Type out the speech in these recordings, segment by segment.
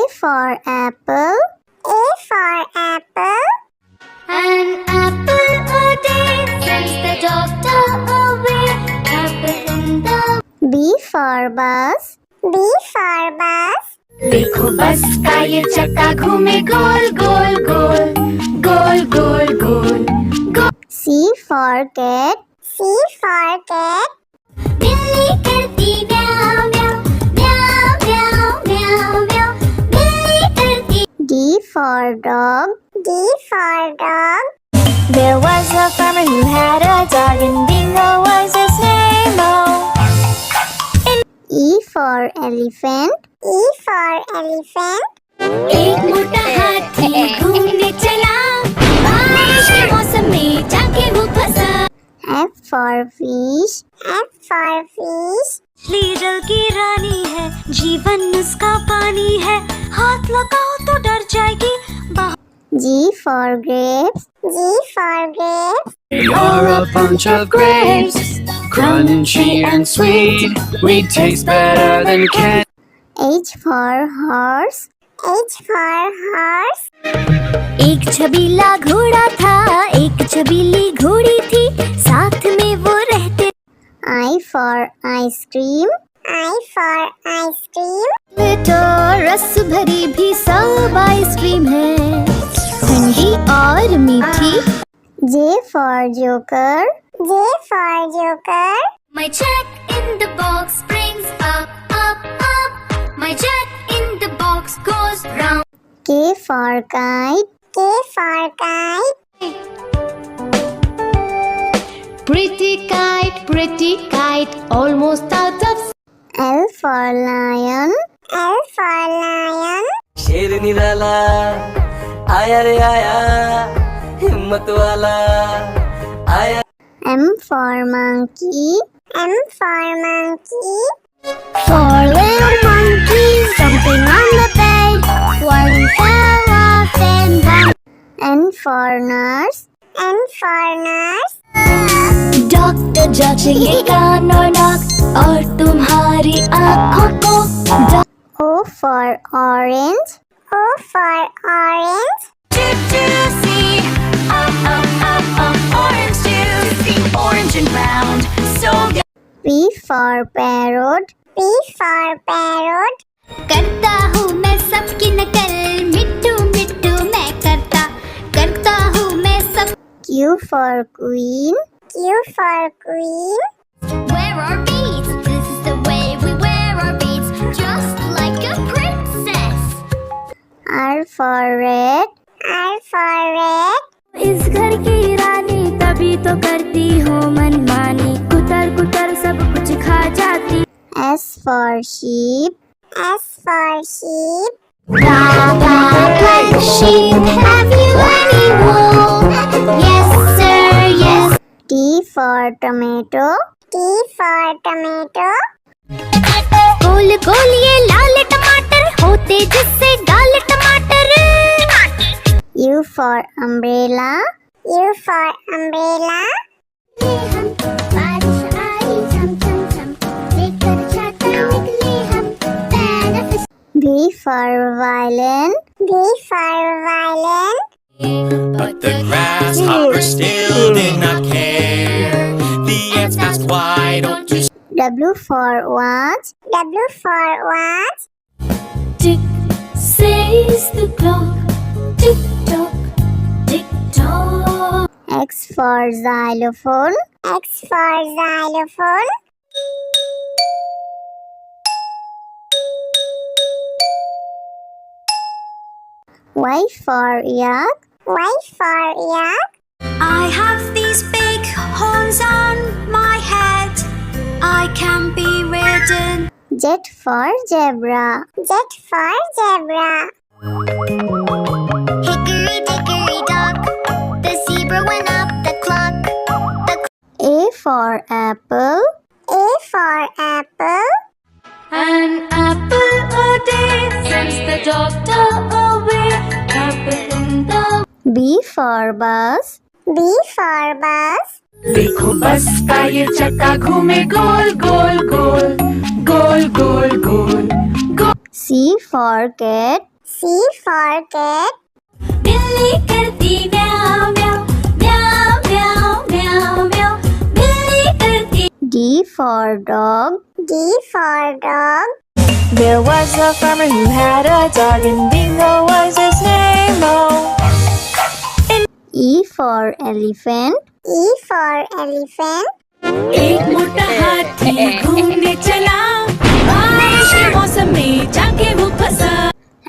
for apple. A for apple. An apple a day sends the doctor away. Apple in the B for bus. B for bus. देखो बस का ये चक्का घूमे गोल गोल गोल गोल गोल गोल गोल। C for cat. C for cat. बिल्ली करती म्याऊ म्याऊ म्याऊ म्याऊ म्याऊ म्याऊ। बिल्ली करती। D for dog. D for dog. There was a farmer who had a dog and Bingo was his name. Oh. E for elephant. E for elephant. एक मोटा हाथी घूमने चला बारिश के मौसम में जाके वो फंसा। F for fish. F for fish. मछली जल की रानी है जीवन उसका पानी है हाथ लगाओ तो डर जाएगी। G for grapes. G for grapes. You're a bunch of grapes, crunchy and sweet. We taste better than candy. H for horse. H for horse. एक छबीला घोड़ा था एक छबीली घोड़ी थी साथ में वो रहते। I for ice cream. I for ice cream. तो रस भरी भी सब आइसक्रीम है ठंडी और मीठी। J for joker. J for joker. My check in the box brings up up up. My check in the box goes round. K for kite. K for kite. Pretty kite, almost out of. L for lion. L for lion. शेर निराला आया रे आया हिम्मत वाला आया। M for monkey. M for monkey. Four little monkeys jumping on the bed. One fell off and down. N for nurse. N for nurse. Doctor जांचेंगे कान और नाक और तुम्हारी आँखों को। O for orange. O for orange. Juicy, orange juicy, orange and round, so good. P for parrot. P for parrot. करता हूँ मैं सबकी नकल मिट्टू मिट्टू मैं करता हूँ मैं सब। Q for queen. Q for queen. Wear our beads, this is the way we wear our beads, just like a princess. R for red. R for red. इस घर की रानी तभी तो करती हो मनमानी कुतर कुतर सब कुछ खा जाती। S for sheep. S for sheep. Like sheep, have you any wool? Yes sir, yes. T for tomato. T for tomato. गोल गोल ये लाल टमाटर होते जिससे गाल टमाटर। U for umbrella. U for umbrella. V for violin. V for violin. But the grasshopper still did not care. The ants asked, why don't you W for watch. W for watch. Tick says the clock. Tick tock, tick tock. X for xylophone. X for xylophone. Y for yak. Y for yak. I have these big horns on my head. I can be ridden. Z for zebra. Z for zebra. Hickory dickory dock. The zebra went up the clock. A for apple. A for apple. An apple a day sends the doctor away. Apple in the. B for bus. B for bus. देखो बस का ये चक्का घूमे गोल गोल गोल गोल गोल गोल गोल। C for cat. C for cat. बिल्ली करती म्याऊं म्याऊं म्याऊं म्याऊं म्याऊं म्याऊं बिल्ली करती D for dog. D for dog. There was a farmer who had a dog, and Bingo was his name. Oh, E for elephant. E for elephant. एक मोटा हाथी घूमने चला बारिश के मौसम में जाके वो फंसा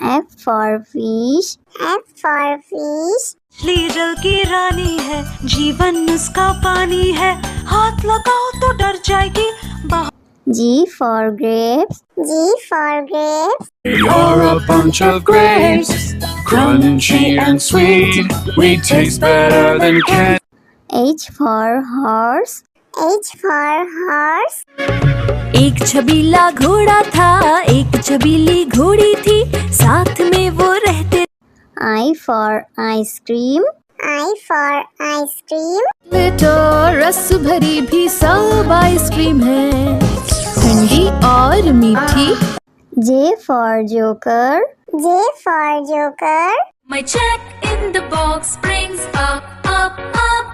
F for fish. F for fish. मछली जल की रानी है, जीवन उसका पानी है, हाथ लगाओ तो डर जाएगी बाहर। G for grapes. G for grapes. You're a bunch of grapes, crunchy and sweet. We taste better than candy. H for horse. H for horse. एक छबीला घोड़ा था एक छबीली घोड़ी थी साथ में वो रहते I for ice cream. I for ice cream. तो रस भरी भी सब आइसक्रीम है ठंडी और मीठी J for joker. J for joker. My jack in the box brings up up up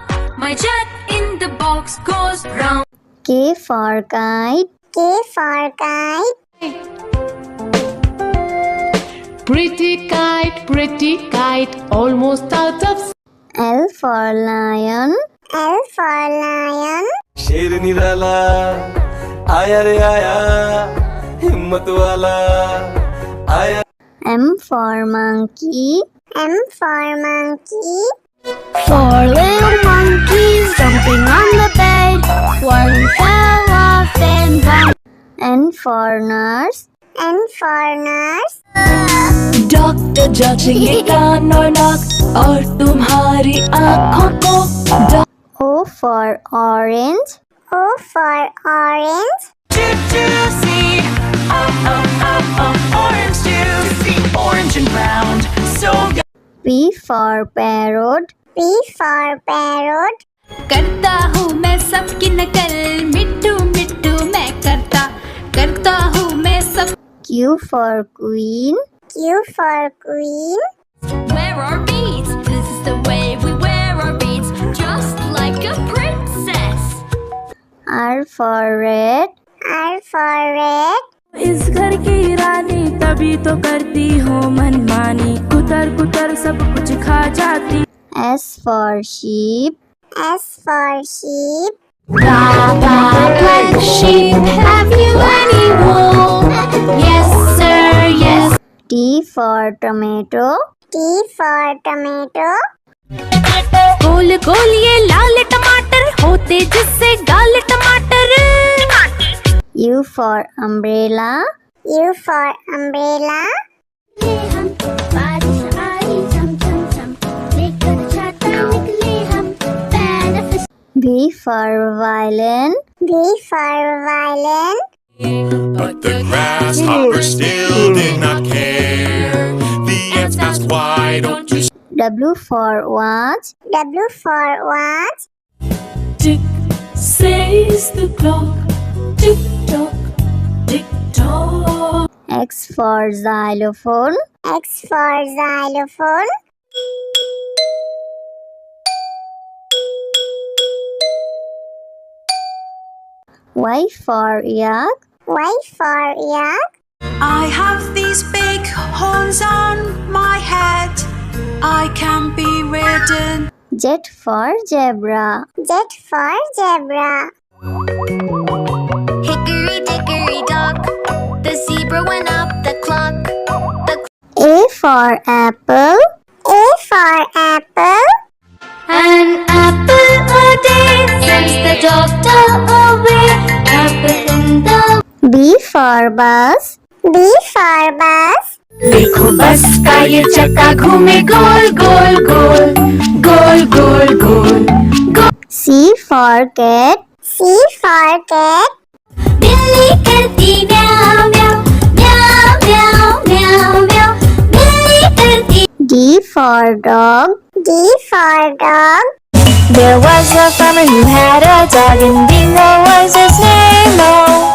My jack in the box goes round K for kite. K for kite. Pretty kite, almost out of L for lion. L for lion. शेर निराला आया रे आया हिम्मत वाला आया M for monkey. M for monkey. Four little monkeys jumping on the bed One fell off and one N for nurse. N for nurse. Doctor जांचेंगे कान और नाक और तुम्हारी आँखों को O for orange. O for orange. Orange juicy, orange and round, so good. P for parrot. P for parrot. करता हूँ मैं सबकी नकल मिट्टू मिट्टू मैं करता हूँ मैं सब Q for queen. Q for queen. Wear our beads, this is the way we wear our beads Just like a princess R for red. R for red. इस घर की रानी तभी तो करती हो मनमानी, कुतर कुतर सब कुछ खा जाती। S for sheep. S for sheep. Black sheep, have you any wool? Yes sir, yes T for tomato. T for tomato. गोल गोल ये लाल टमाटर होते जिससे गाल टमाटर U for umbrella. U for umbrella. V for violin. V for violin. But the grasshopper still did not care. The ants asked, why don't you W for watch. W for watch. Tick says the clock, tick tock, tick tock. X for xylophone. X for xylophone. Y for yak. Y for yak. I have these big horns on my head, I can be ridden. Z for zebra. Z for zebra. Hickory dickory dock The zebra went up the clock A for apple. A for apple. An apple a day sends the doctor away Apple in the B for bus. B for bus. देखो बस का ये चक्का घूमे गोल गोल गोल गोल गोल गोल गोल। C for cat. C for cat. बिल्ली करती म्याऊं म्याऊं म्याऊं म्याऊं म्याऊं म्याऊं बिल्ली करती D for dog. D for dog. There was a farmer who had a dog, and Bingo was his name. Oh,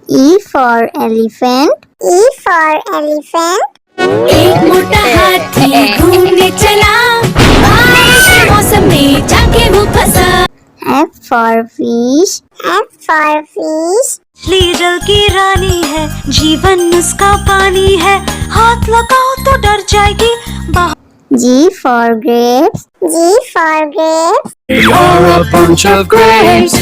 E for elephant. E for elephant. एक मोटा हाथी घूमने चला, बारिश के मौसम में जाके वो फंसा। F for fish. F for fish. मछली जल की रानी है, जीवन उसका पानी है, हाथ लगाओ तो डर जाएगी। G for grapes. G for grapes. We are a bunch of grapes,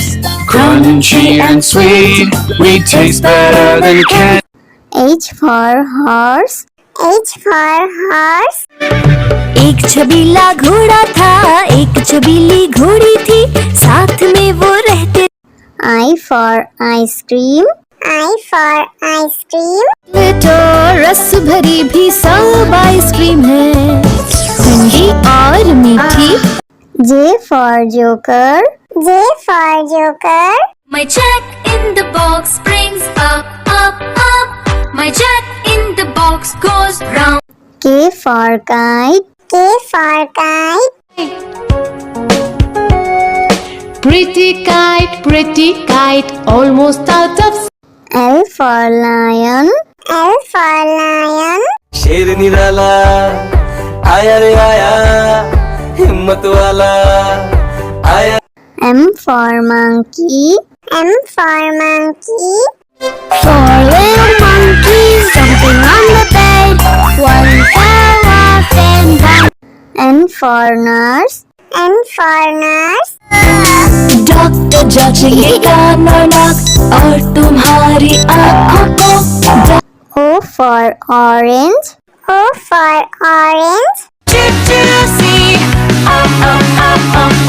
crunchy and sweet. We taste better than candy. H for horse. H for horse. एक छबीला घोड़ा था, एक छबीली घोड़ी थी, साथ में वो रहते। I for ice cream. I for ice cream. तो रस भरी भी सब आइसक्रीम है, ठंडी और मीठी। J for joker. J for joker. My jack in the box brings up, up, up. My jack in the box goes round. K for kite. K for kite. Pretty kite, almost out of. L for lion. L for lion. शेर निराला आया रे आया, हिम्मत वाला आया। M for monkey. M for monkey. Four little monkeys jumping on the bed. One fell off and down. N for nurse. N for nurse. Doctor जांचेंगे कान और नाक और तुम्हारी आँखों को। O for orange. O for orange. Juicy,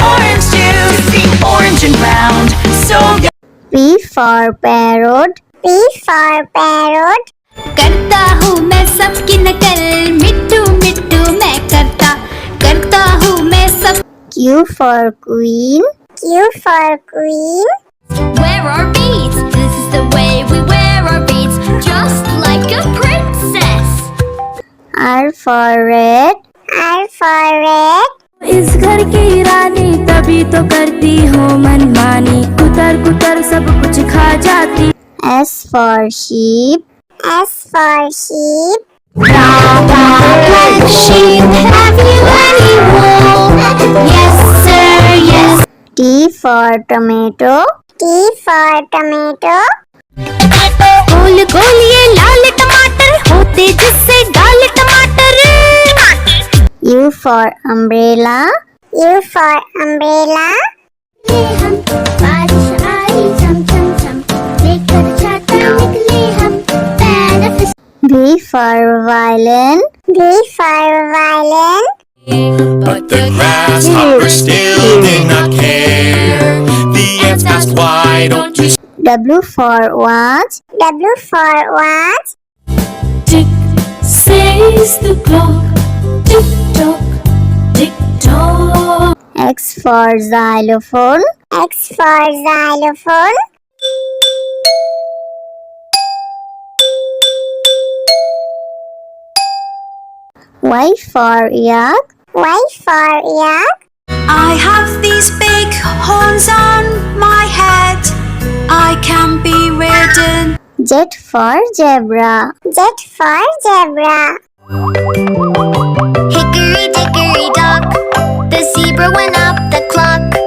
orange juicy, orange and round, so good. P for parrot. P for parrot. करता हूँ मैं सबकी नकल, मिट्टू मिट्टू मैं करता हूँ मैं सब। Q for queen. Q for queen. Wear our beads, this is the way we wear our beads, just like a princess. R for red. R for red. इस घर की रानी तभी तो करती हूँ मनमानी, कुतर कुतर सब कुछ खा जाती। S for sheep. S for sheep. Sheep, have you any wool? Yes sir, yes. T for tomato. T for tomato. गोल गोल ये लाल टमाटर होते जिससे गाल टमाटर। U for umbrella. U for umbrella. हम बारिश आई चम चम चम, लेकर छाता निकले हम पैर। V for violin. V for violin. But the grasshopper still did not care. The ants asked, why don't you W for watch. W for watch. Tick says the clock, tick tock, tick tock. X for xylophone. X for xylophone. Y for yak. Y for yak. I have these big horns on my head, I can be ridden. Z for zebra. Z for zebra. Hickory dickory dock, the zebra went up the clock.